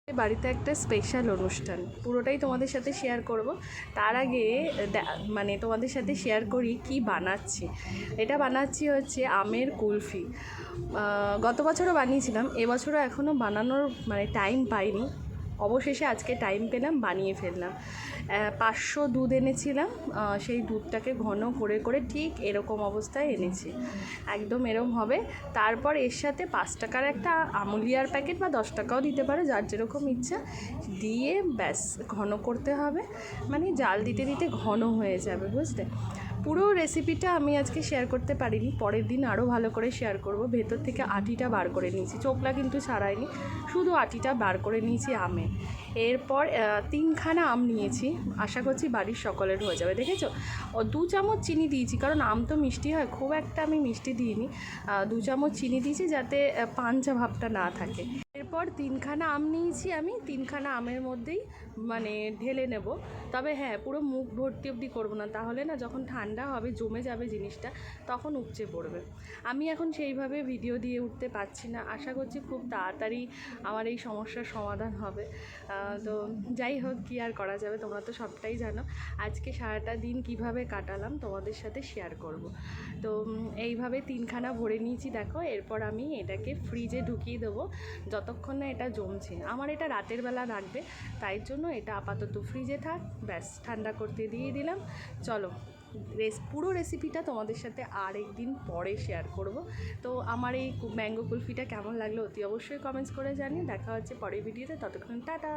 বাড়িতে একটা স্পেশাল অনুষ্ঠান, পুরোটাই তোমাদের সাথে শেয়ার করব। তার আগে মানে তোমাদের সাথে শেয়ার করি কি বানাচ্ছি। এটা বানাচ্ছি হচ্ছে আমের কুলফি। গত বছরও বানিয়েছিলাম, এবছরও এখনও বানানোর মানে টাইম পাইনি। অবশেষে আজকে টাইম পেলাম, বানিয়ে ফেললাম। 500 দুধ এনেছিলাম, সেই দুধটাকে ঘন করে করে ঠিক এরকম অবস্থায় এনেছি, একদম এরকম হবে। তারপর এর সাথে 5 টাকার একটা আমুলিয়ার প্যাকেট বা 10 টাকাও দিতে পারে, যার যেরকম ইচ্ছা, দিয়ে ব্যাস ঘন করতে হবে। মানে জাল দিতে দিতে ঘন হয়ে যাবে, বুঝলে। পুরো রেসিপিটা আমি আজকে শেয়ার করতে পারিনি, পরের দিন আরও ভালো করে শেয়ার করব। ভেতর থেকে আটিটা বার করে নিয়েছি, চোখলা কিন্তু ছাড়াইনি, শুধু আটিটা বার করে নিয়েছি আমে। এরপর 3খানা আম নিয়েছি, আশা করছি বাড়ির সকলের হয়ে যাবে। দেখেছো, 2 চামচ চিনি দিয়েছি, কারণ আম তো মিষ্টি হয়, খুব একটা আমি মিষ্টি দিইনি। 2 চামচ চিনি দিয়েছি যাতে পাঞ্চা ভাবটা না থাকে। এরপর 3খানা আম নিয়েছি আমি, 3খানা আমের মধ্যেই মানে ঢেলে নেব। তবে হ্যাঁ, পুরো মুখ ভর্তি অবধি করবো না, তাহলে না যখন ঠান্ডা হবে জমে যাবে জিনিসটা, তখন উপচে পড়বে। আমি এখন সেইভাবে ভিডিও দিয়ে উঠতে পারছি না, আশা করছি খুব তাড়াতাড়ি আমার এই সমস্যার সমাধান হবে। তো যাই হোক, কী আর করা যাবে, তোমরা তো সবটাই জানো। আজকে সারাটা দিন কিভাবে কাটালাম তোমাদের সাথে শেয়ার করব। তো এইভাবে 3খানা ভরে নিয়েছি, দেখো। এরপর আমি এটাকে ফ্রিজে ঢুকিয়ে দেবো যতক্ষণ না এটা জমছে। আমার এটা রাতের বেলা রাখবে, তাই জন্য এটা আপাতত ফ্রিজে থাক, ব্যাস ঠান্ডা করতে দিয়ে দিলাম। চলো, পুরো রেসিপিটা তোমাদের সাথে আর একদিন পরে শেয়ার করব। তো আমার এই ম্যাঙ্গো কুলফিটা কেমন লাগলো অতি অবশ্যই কমেন্টস করে জানিয়ে। দেখা হচ্ছে পরের ভিডিওতে, ততক্ষণ টাটা।